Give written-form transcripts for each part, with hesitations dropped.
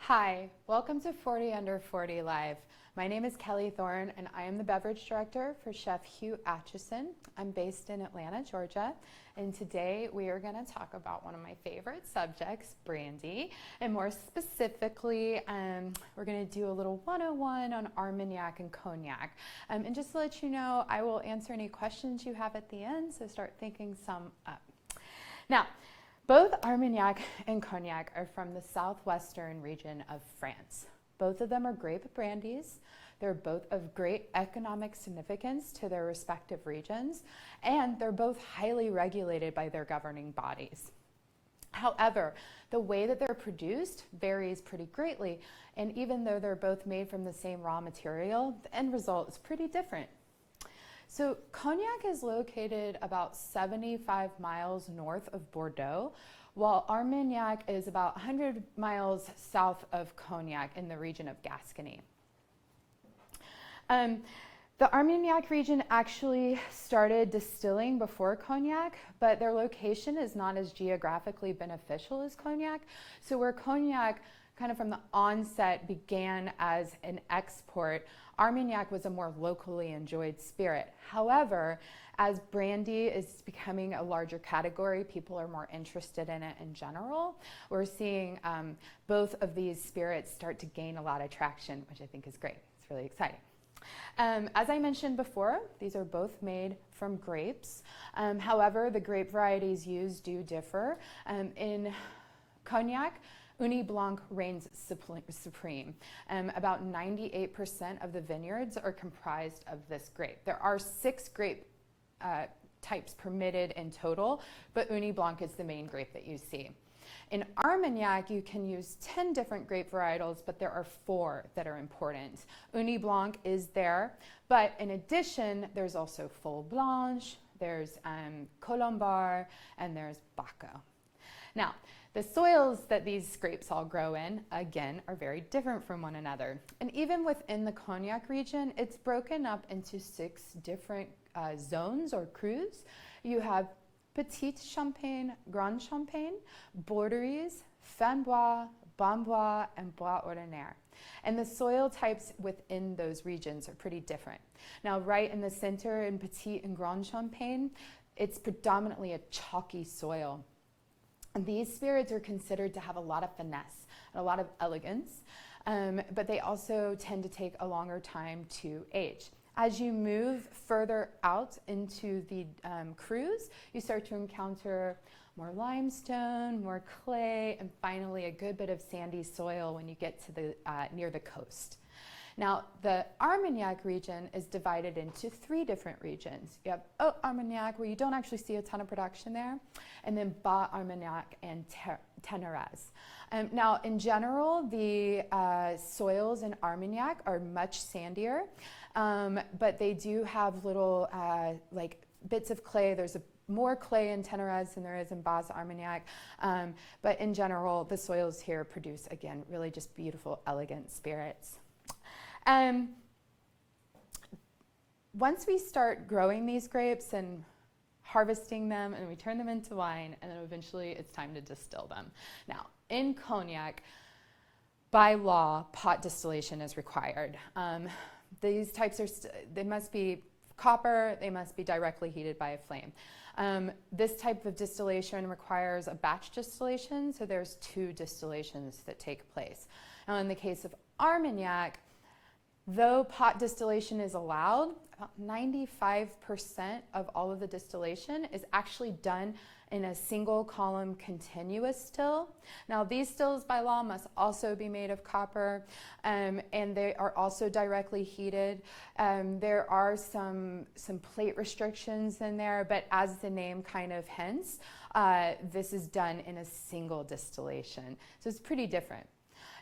Hi, welcome to 40 Under 40 Live. My name is Kellie Thorn and I am the beverage director for Chef Hugh Acheson. I'm based in Atlanta, Georgia, and today we are going to talk about one of my favorite subjects, brandy, and more specifically, we're going to do a little 101 on Armagnac and Cognac. And just to let you know, I will answer any questions you have at the end, so start thinking some up. Now, both Armagnac and Cognac are from the southwestern region of France. Both of them are grape brandies. They're both of great economic significance to their respective regions, and they're both highly regulated by their governing bodies. However, the way that they're produced varies pretty greatly, and even though they're both made from the same raw material, the end result is pretty different. So Cognac is located about 75 miles north of Bordeaux, while Armagnac is about 100 miles south of Cognac in the region of Gascony. The Armagnac region actually started distilling before Cognac, but their location is not as geographically beneficial as Cognac. So where Cognac kind of from the onset began as an export, Armagnac was a more locally enjoyed spirit. However, as brandy is becoming a larger category, people are more interested in it in general. We're seeing both of these spirits start to gain a lot of traction, which I think is great. It's really exciting. As I mentioned before, these are both made from grapes. However, the grape varieties used do differ. In Cognac, Uni Blanc reigns supreme. About 98% of the vineyards are comprised of this grape. There are 6 grape types permitted in total, but Uni Blanc is the main grape that you see. In Armagnac, you can use 10 different grape varietals, but there are 4 that are important. Uni Blanc is there, but in addition, there's also Folle Blanche, there's Colombard, and there's Baco. Now, the soils that these grapes all grow in, again, are very different from one another. And even within the Cognac region, it's broken up into 6 different zones or crus. You have Petite Champagne, Grand Champagne, Borderies, Framboise, Bamboise, and Bois Ordinaire. And the soil types within those regions are pretty different. Now, right in the center in Petite and Grand Champagne, it's predominantly a chalky soil. These spirits are considered to have a lot of finesse and a lot of elegance, but they also tend to take a longer time to age. As you move further out into the crus, you start to encounter more limestone, more clay, and finally a good bit of sandy soil when you get to the near the coast. Now, the Armagnac region is divided into 3 different regions. You have Haut Armagnac, where you don't actually see a ton of production there, and then Bas Armagnac and Terroir. Now, in general, the soils in Armagnac are much sandier, but they do have little like bits of clay. There's more clay in Terroir than there is in Bas Armagnac, but in general, the soils here produce, again, really just beautiful, elegant spirits. Once we start growing these grapes and harvesting them, and we turn them into wine, and then eventually it's time to distill them. Now, in Cognac, by law, pot distillation is required. These types they must be copper, they must be directly heated by a flame. This type of distillation requires a batch distillation, so there's 2 distillations that take place. Now, in the case of Armagnac, though pot distillation is allowed, about 95% of all of the distillation is actually done in a single column continuous still. Now, these stills by law must also be made of copper, and they are also directly heated. There are some plate restrictions in there, but as the name kind of hints, this is done in a single distillation. So it's pretty different.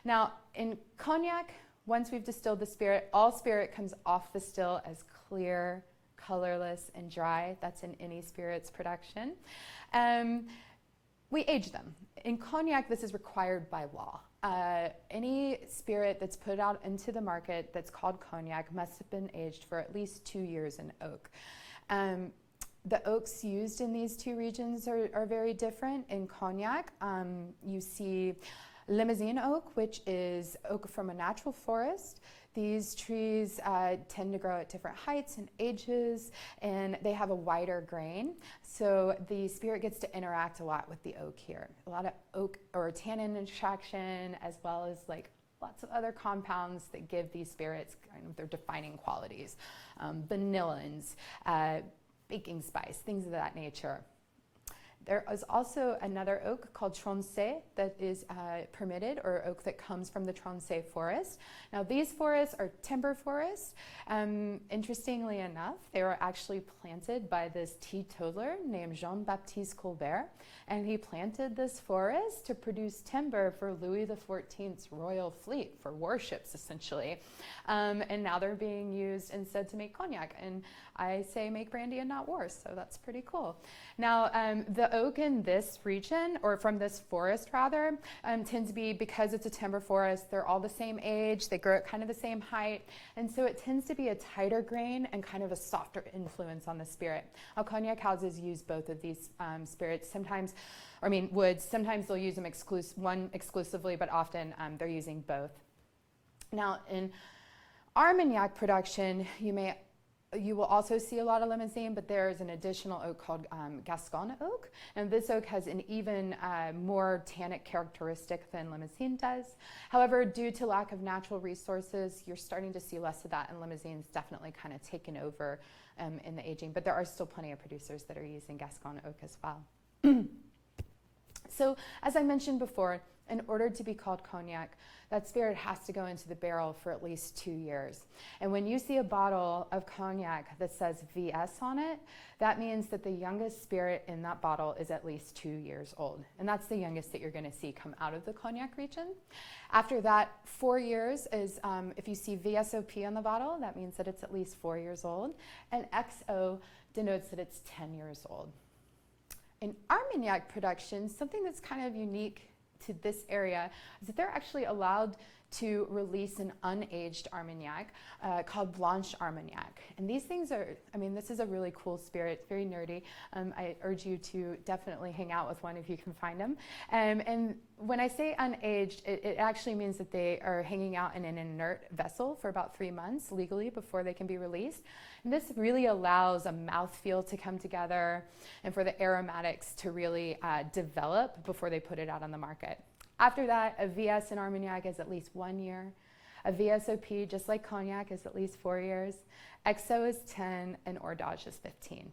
Now, in Cognac, once we've distilled the spirit, all spirit comes off the still as clear, colorless, and dry. That's in any spirit's production. We age them. In Cognac, this is required by law. Any spirit that's put out into the market that's called Cognac must have been aged for at least 2 years in oak. The oaks used in these 2 regions are very different. In Cognac, you see Limousin oak, which is oak from a natural forest. These trees tend to grow at different heights and ages, and they have a wider grain. So the spirit gets to interact a lot with the oak here. A lot of oak or tannin extraction, as well as like lots of other compounds that give these spirits kind of their defining qualities. Vanillins, baking spice, things of that nature. There is also another oak called Tronchet that is permitted, or oak that comes from the Tronchet forest. Now these forests are timber forests. Interestingly enough, they were actually planted by this teetotaler named Jean-Baptiste Colbert, and he planted this forest to produce timber for Louis XIV's royal fleet, for warships essentially. And now they're being used instead to make cognac. And I say make brandy and not wars, so that's pretty cool. Now the oak in this region, or from this forest rather, tends to be, because it's a timber forest, they're all the same age, they grow at kind of the same height, and so it tends to be a tighter grain and kind of a softer influence on the spirit. Now cognac houses use both of these spirits, sometimes, or I mean woods, sometimes they'll use them one exclusively, but often they're using both. Now in Armagnac production, you will also see a lot of Limousin, but there's an additional oak called Gascon oak, and this oak has an even more tannic characteristic than Limousin does. However, due to lack of natural resources, you're starting to see less of that, and Limousin's definitely kind of taken over in the aging, but there are still plenty of producers that are using Gascon oak as well. So, as I mentioned before, in order to be called cognac, that spirit has to go into the barrel for at least 2 years. And when you see a bottle of cognac that says VS on it, that means that the youngest spirit in that bottle is at least 2 years old. And that's the youngest that you're going to see come out of the cognac region. After that, 4 years is, if you see VSOP on the bottle, that means that it's at least 4 years old. And XO denotes that it's 10 years old. In Armagnac production, something that's kind of unique to this area is that they're actually allowed to release an unaged Armagnac called Blanche Armagnac. And these things are, I mean, this is a really cool spirit. It's very nerdy. I urge you to definitely hang out with one if you can find them. And when I say unaged, it actually means that they are hanging out in an inert vessel for about 3 months legally before they can be released. And this really allows a mouthfeel to come together and for the aromatics to really develop before they put it out on the market. After that, a VS in Armagnac is at least 1 year. A VSOP, just like cognac, is at least 4 years. XO is 10, and Hors is 15.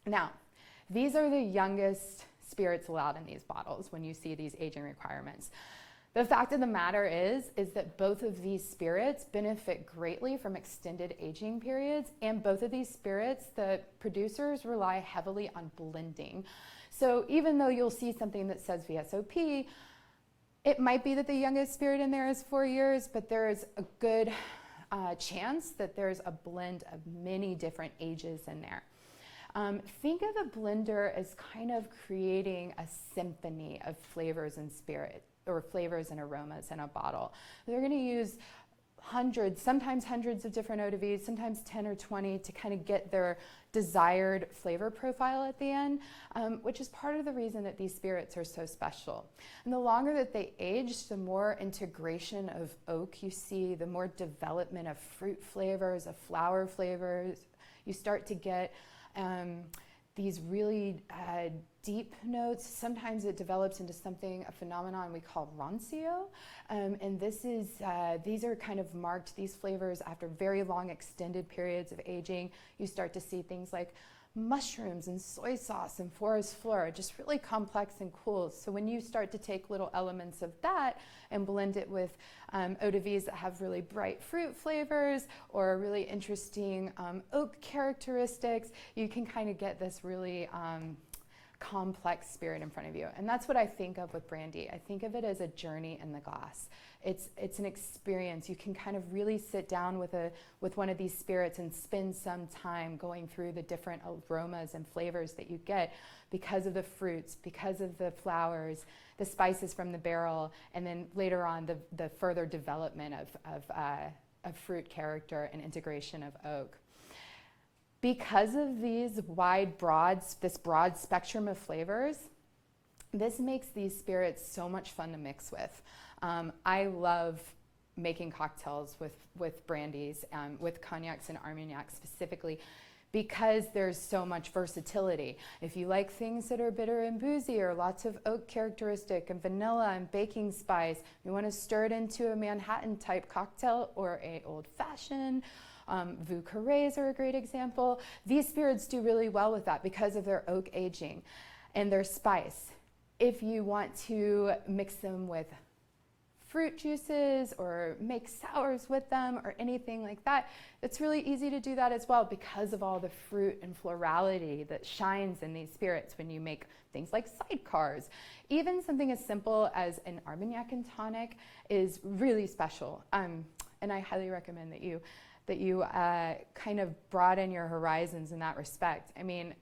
Now, these are the youngest spirits allowed in these bottles when you see these aging requirements. The fact of the matter is that both of these spirits benefit greatly from extended aging periods, and both of these spirits, the producers rely heavily on blending. So even though you'll see something that says VSOP, it might be that the youngest spirit in there is 4 years, but there is a good chance that there's a blend of many different ages in there. Think of a blender as kind of creating a symphony of flavors and spirit, or flavors and aromas in a bottle. They're going to use sometimes hundreds of different eau de vie, sometimes 10 or 20 to kind of get their desired flavor profile at the end, which is part of the reason that these spirits are so special. And the longer that they age, the more integration of oak you see, the more development of fruit flavors, of flower flavors. You start to get these really deep notes. Sometimes it develops into a phenomenon we call rancio, and these are kind of marked, these flavors, after very long extended periods of aging. You start to see things like mushrooms and soy sauce and forest flora, just really complex and cool. So when you start to take little elements of that and blend it with eau de vies that have really bright fruit flavors or really interesting oak characteristics, you can kind of get this really complex spirit in front of you. And that's what I think of with brandy. I think of it as a journey in the glass. It's an experience. You can kind of really sit down with one of these spirits and spend some time going through the different aromas and flavors that you get because of the fruits, because of the flowers, the spices from the barrel, and then later on the further development of fruit character and integration of oak. Because of these this broad spectrum of flavors, This makes these spirits so much fun to mix with. I love making cocktails with brandies, with cognacs and Armagnac specifically, because there's so much versatility. If you like things that are bitter and boozy, or lots of oak characteristic and vanilla and baking spice, you want to stir it into a Manhattan type cocktail or a old fashioned. Vieux Carrés are a great example. These spirits do really well with that because of their oak aging and their spice. If you want to mix them with fruit juices or make sours with them or anything like that, it's really easy to do that as well because of all the fruit and florality that shines in these spirits when you make things like sidecars. Even something as simple as an Armagnac and Tonic is really special. And I highly recommend that you kind of broaden your horizons in that respect. I mean,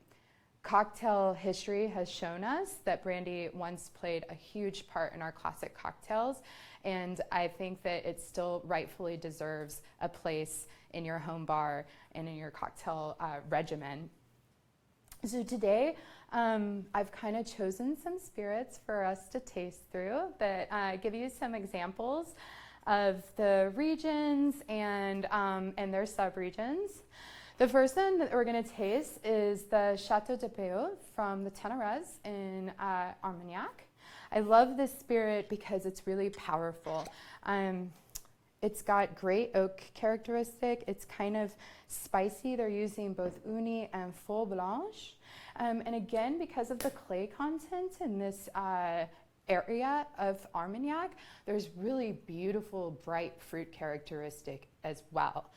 cocktail history has shown us that brandy once played a huge part in our classic cocktails, and I think that it still rightfully deserves a place in your home bar and in your cocktail regimen. So today, I've kind of chosen some spirits for us to taste through that give you some examples of the regions and their subregions. The first one that we're going to taste is the Chateau de Peau from the Ténérez in Armagnac. I love this spirit because it's really powerful. It's got great oak characteristic. It's kind of spicy. They're using both uni and faux blanche. And again, because of the clay content in this area of Armagnac, there's really beautiful, bright fruit characteristic as well.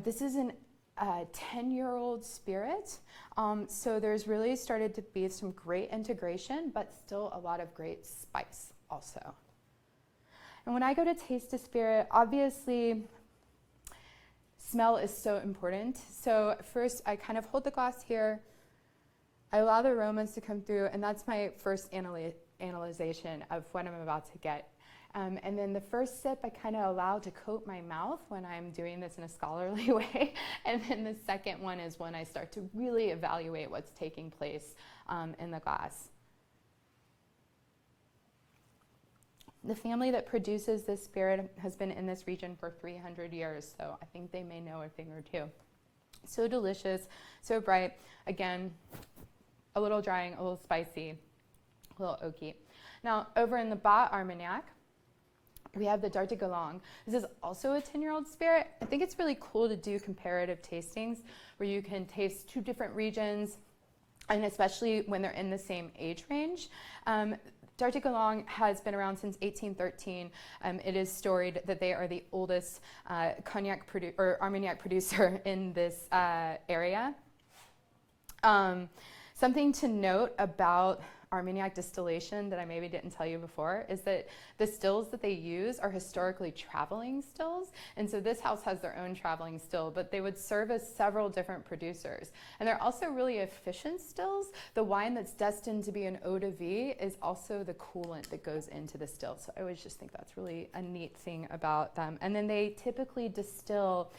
This is an 10-year-old spirit, so there's really started to be some great integration, but still a lot of great spice also. And when I go to taste a spirit, obviously smell is so important. So first I kind of hold the glass here, I allow the aromas to come through, and that's my first analyzation of what I'm about to get. And then the first sip I kind of allow to coat my mouth when I'm doing this in a scholarly way. And then the second one is when I start to really evaluate what's taking place in the glass. The family that produces this spirit has been in this region for 300 years, so I think they may know a thing or two. So delicious, so bright. Again, a little drying, a little spicy, a little oaky. Now, over in the Bas Armagnac, we have the Dart de Galang. This is also a 10-year-old spirit. I think it's really cool to do comparative tastings where you can taste two different regions, and especially when they're in the same age range. Dart de Galang has been around since 1813. It is storied that they are the oldest Armagnac producer in this area. Something to note about Armagnac distillation that I maybe didn't tell you before is that the stills that they use are historically traveling stills, and so this house has their own traveling still, but they would service several different producers. And they're also really efficient stills. The wine that's destined to be an eau de vie is also the coolant that goes into the still, so I always just think that's really a neat thing about them. And then they typically distill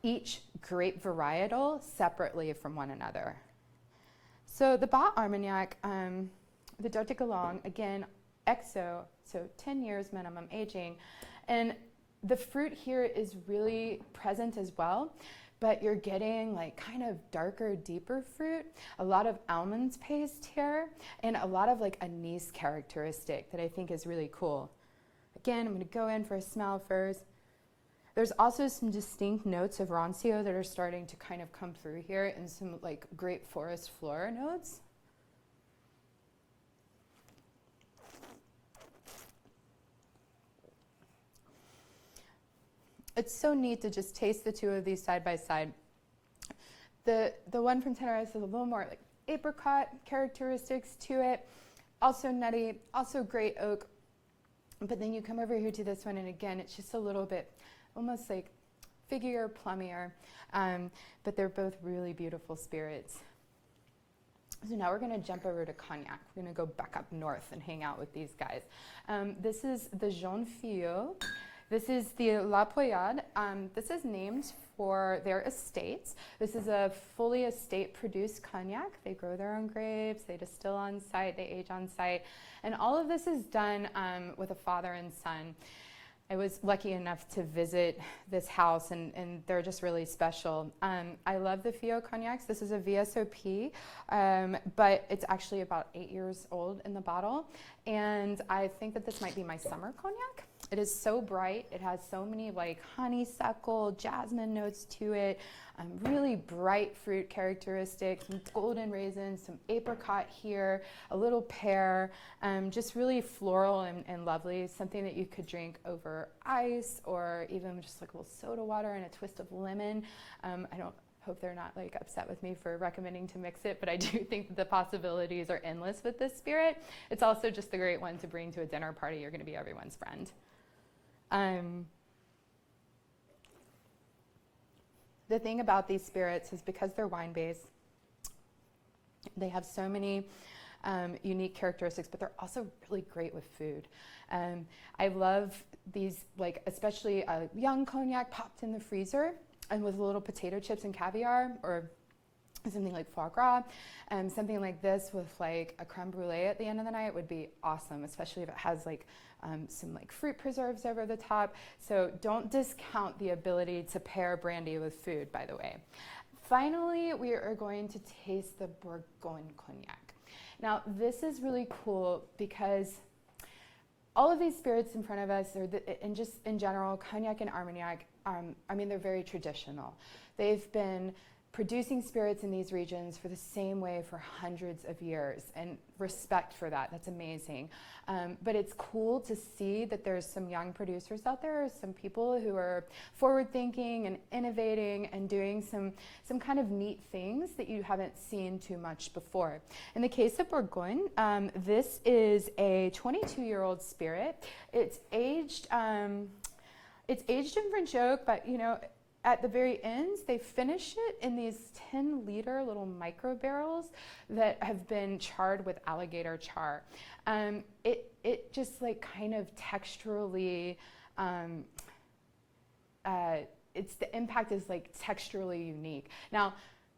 each grape varietal separately from one another. So the Bas Armagnac, the Dart de Galang, again, XO, so 10 years minimum aging. And the fruit here is really present as well, but you're getting like kind of darker, deeper fruit, a lot of almond paste here, and a lot of like anise characteristic that I think is really cool. Again, I'm gonna go in for a smell first. There's also some distinct notes of Rancio that are starting to kind of come through here, and some like great forest flora notes. It's so neat to just taste the two of these side by side. The one from Ténérez has a little more like apricot characteristics to it, also nutty, also great oak. But then you come over here to this one, and again, it's just a little bit almost like figgier, plummier, but they're both really beautiful spirits. So now we're going to jump over to Cognac. We're going to go back up north and hang out with these guys. This is the Jeune Filleau. This is the La Poyade. This is named for their estates. This is a fully estate produced cognac. They grow their own grapes, they distill on site, they age on site, and all of this is done with a father and son. I was lucky enough to visit this house, and they're just really special. I love the Fio cognacs. This is a VSOP, but it's actually about 8 years old in the bottle. And I think that this might be my summer cognac. It is so bright. It has so many like honeysuckle, jasmine notes to it, really bright fruit characteristics, some golden raisins, some apricot here, a little pear, just really floral and lovely. Something that you could drink over ice or even just like a little soda water and a twist of lemon. I don't hope they're not like upset with me for recommending to mix it, but I do think that the possibilities are endless with this spirit. It's also just a great one to bring to a dinner party. You're going to be everyone's friend. The thing about these spirits is because they're wine-based, they have so many unique characteristics, but they're also really great with food. I love these, like especially a young cognac popped in the freezer and with little potato chips and caviar, or something like foie gras, something like this with like a creme brulee at the end of the night would be awesome, especially if it has like some like fruit preserves over the top. So don't discount the ability to pair brandy with food, by the way. Finally, we are going to taste the Bourgogne cognac. Now, this is really cool because all of these spirits in front of us, and just in general, cognac and Armagnac, I mean, they're very traditional. They've been producing spirits in these regions for the same way for hundreds of years, and respect for that. That's amazing. But it's cool to see that there's some young producers out there, some people who are forward thinking and innovating and doing some kind of neat things that you haven't seen too much before. In the case of Bourgogne, this is a 22-year-old spirit. It's aged in French oak, but you know, at the very ends, they finish it in these 10-liter little micro barrels that have been charred with alligator char. It just like kind of texturally, the impact is like texturally unique. Now,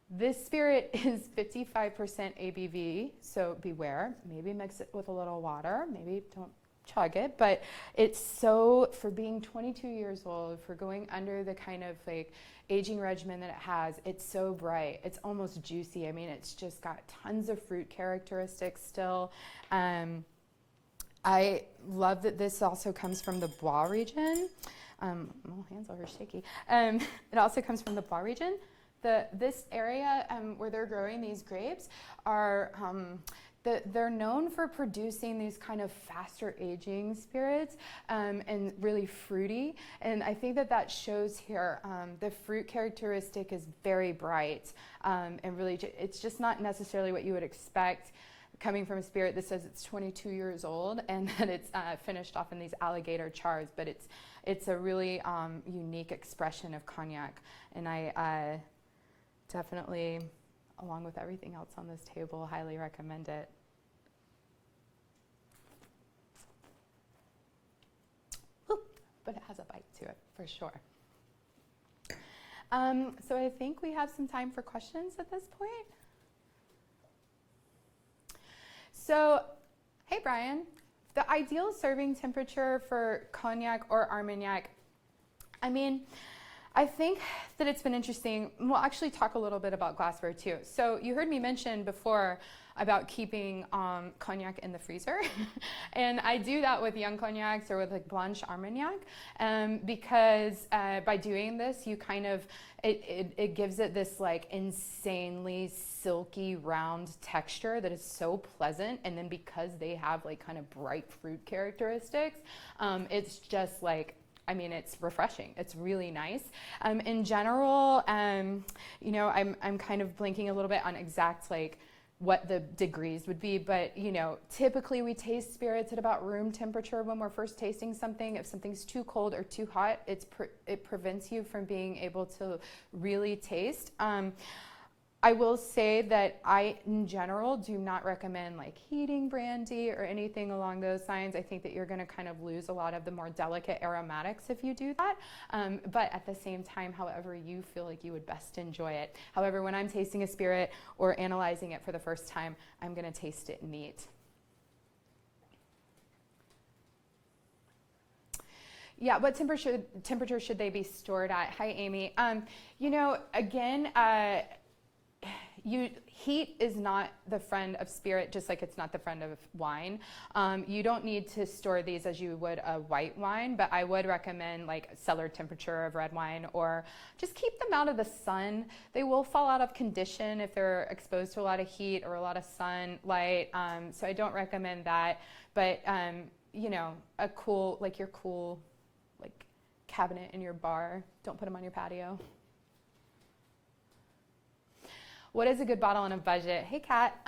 this spirit is 55% ABV, so beware. Maybe mix it with a little water. Maybe don't chug it, but it's so, for being 22 years old, for going under the kind of like aging regimen that it has, it's so bright. It's almost juicy. I mean, it's just got tons of fruit characteristics still. I love that this also comes from the Bois region. My hands are shaky. It also comes from the Bois region. This area where they're growing these grapes are they're known for producing these kind of faster aging spirits and really fruity. And I think that shows here. The fruit characteristic is very bright and really, it's just not necessarily what you would expect coming from a spirit that says it's 22 years old and that it's finished off in these alligator chars. But it's a really unique expression of cognac. And I definitely, along with everything else on this table, highly recommend it. Ooh, but it has a bite to it, for sure. So I think we have some time for questions at this point. So, hey Brian, the ideal serving temperature for cognac or Armagnac, I mean, I think that it's been interesting. We'll actually talk a little bit about glassware too. So you heard me mention before about keeping cognac in the freezer. And I do that with young cognacs or with like Blanche Armagnac because by doing this, you kind of, it gives it this like insanely silky round texture that is so pleasant. And then because they have like kind of bright fruit characteristics, it's just like, I mean, it's refreshing. It's really nice. In general, you know, I'm kind of blinking a little bit on exact like what the degrees would be, but you know, typically we taste spirits at about room temperature when we're first tasting something. If something's too cold or too hot, it prevents you from being able to really taste. I will say that I, in general, do not recommend like heating brandy or anything along those lines. I think that you're going to kind of lose a lot of the more delicate aromatics if you do that. But at the same time, however you feel like you would best enjoy it. However, when I'm tasting a spirit or analyzing it for the first time, I'm going to taste it neat. Yeah, what temperature should they be stored at? Hi, Amy. You know, again, heat is not the friend of spirit, just like it's not the friend of wine. You don't need to store these as you would a white wine, but I would recommend like cellar temperature of red wine, or just keep them out of the sun. They will fall out of condition if they're exposed to a lot of heat or a lot of sunlight. So I don't recommend that. But you know, a cool, like your cool, like cabinet in your bar. Don't put them on your patio. What is a good bottle on a budget? Hey, Kat.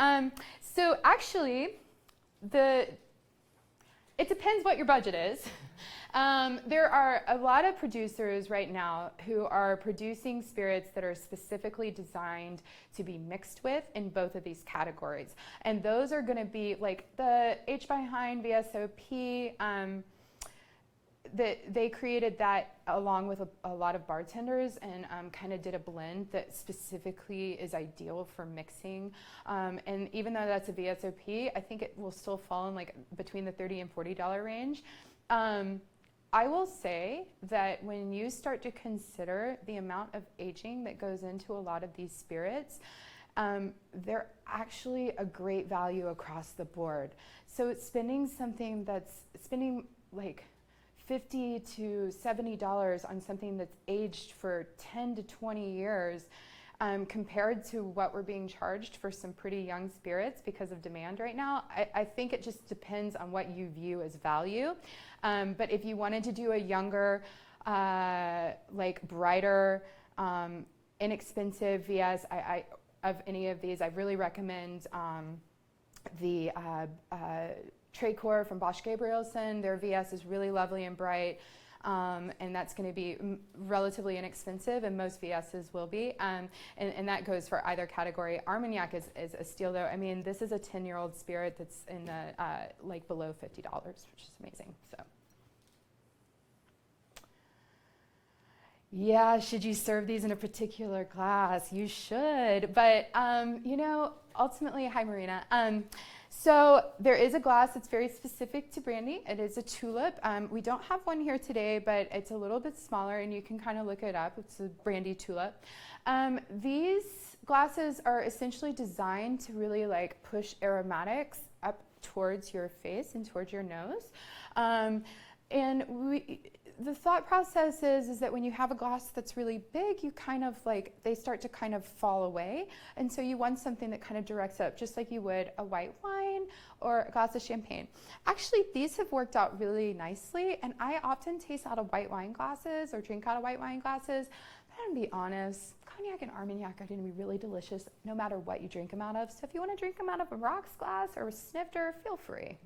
So actually, it depends what your budget is. There are a lot of producers right now who are producing spirits that are specifically designed to be mixed with in both of these categories. And those are going to be like the H. Behind VSOP. They created that along with a lot of bartenders, and kind of did a blend that specifically is ideal for mixing. And even though that's a VSOP, I think it will still fall in like between the $30 and $40 range. I will say that when you start to consider the amount of aging that goes into a lot of these spirits, they're actually a great value across the board. So it's spending like $50 to $70 on something that's aged for 10 to 20 years, compared to what we're being charged for some pretty young spirits because of demand right now. I think it just depends on what you view as value. But if you wanted to do a younger, like brighter, inexpensive VS, of any of these, I really recommend the Terroir from Bosch Gabrielsen. Their VS is really lovely and bright, and that's going to be relatively inexpensive, and most VSs will be. And that goes for either category. Armagnac is a steal, though. I mean, this is a 10-year-old spirit that's in the like below $50, which is amazing. So. Yeah, should you serve these in a particular glass? You should, but you know, ultimately, hi Marina. So there is a glass that's very specific to brandy. It is a tulip. We don't have one here today, but it's a little bit smaller, and you can kind of look it up. It's a brandy tulip. These glasses are essentially designed to really like push aromatics up towards your face and towards your nose. The thought process is that when you have a glass that's really big, you kind of like, they start to kind of fall away. And so you want something that kind of directs up, just like you would a white wine or a glass of champagne. Actually, these have worked out really nicely. And I often taste out of white wine glasses or drink out of white wine glasses. But I'm gonna be honest, Cognac and Armagnac are gonna be really delicious no matter what you drink them out of. So if you wanna drink them out of a rocks glass or a snifter, feel free.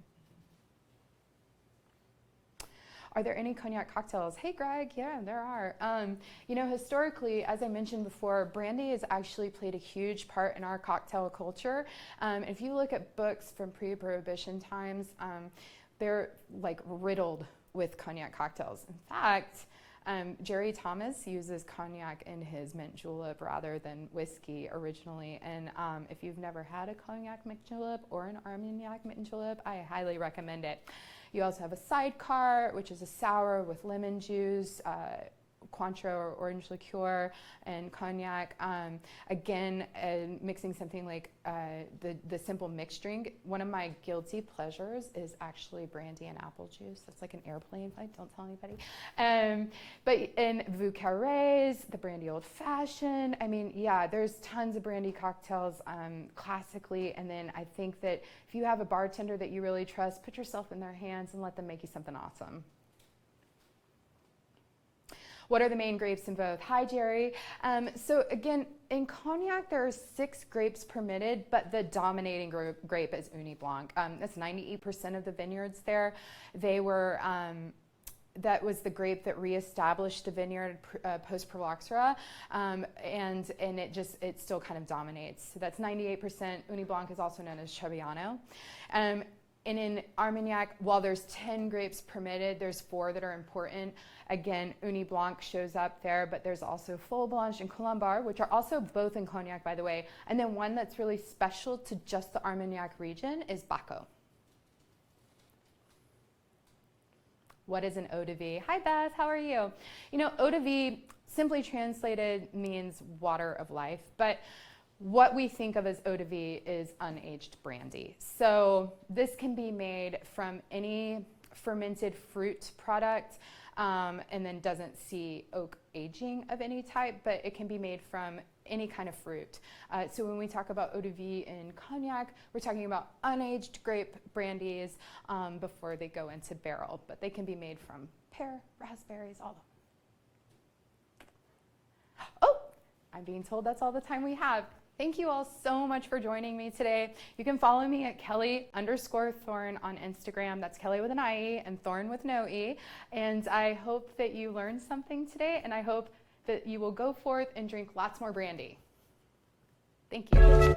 Are there any cognac cocktails? Hey, Greg, yeah, there are. You know, historically, as I mentioned before, brandy has actually played a huge part in our cocktail culture. If you look at books from pre-Prohibition times, they're like riddled with cognac cocktails. In fact, Jerry Thomas uses cognac in his mint julep rather than whiskey originally. And if you've never had a cognac mint julep or an Armagnac mint julep, I highly recommend it. You also have a sidecar, which is a sour with lemon juice, Cointreau or orange liqueur, and cognac. Again, mixing something like the simple mixed drink. One of my guilty pleasures is actually brandy and apple juice. That's like an airplane flight, don't tell anybody. But in Vieux Carrés, the brandy old fashioned. I mean, yeah, there's tons of brandy cocktails classically. And then I think that if you have a bartender that you really trust, put yourself in their hands and let them make you something awesome. What are the main grapes in both? Hi, Jerry. So again, in cognac, there are 6 grapes permitted, but the dominating grape is Uni Blanc. That's 98% of the vineyards there. They were that was the grape that reestablished the vineyard post-Phylloxera, and it still kind of dominates. So that's 98%. Uni Blanc is also known as Trebbiano. And in Armagnac, while there's 10 grapes permitted, there's 4 that are important. Again, Uni Blanc shows up there, but there's also Folle Blanche and Colombar, which are also both in Cognac, by the way. And then one that's really special to just the Armagnac region is Baco. What is an eau de vie? Hi Beth, how are you? You know, eau de vie, simply translated, means water of life, but what we think of as eau de vie is unaged brandy. So this can be made from any fermented fruit product, and then doesn't see oak aging of any type, but it can be made from any kind of fruit. So when we talk about eau de vie in Cognac, we're talking about unaged grape brandies before they go into barrel, but they can be made from pear, raspberries, all of them. Oh, I'm being told that's all the time we have. Thank you all so much for joining me today. You can follow me at Kellie_Thorn on Instagram. That's Kellie with an I-E and Thorn with no E. And I hope that you learned something today, and I hope that you will go forth and drink lots more brandy. Thank you.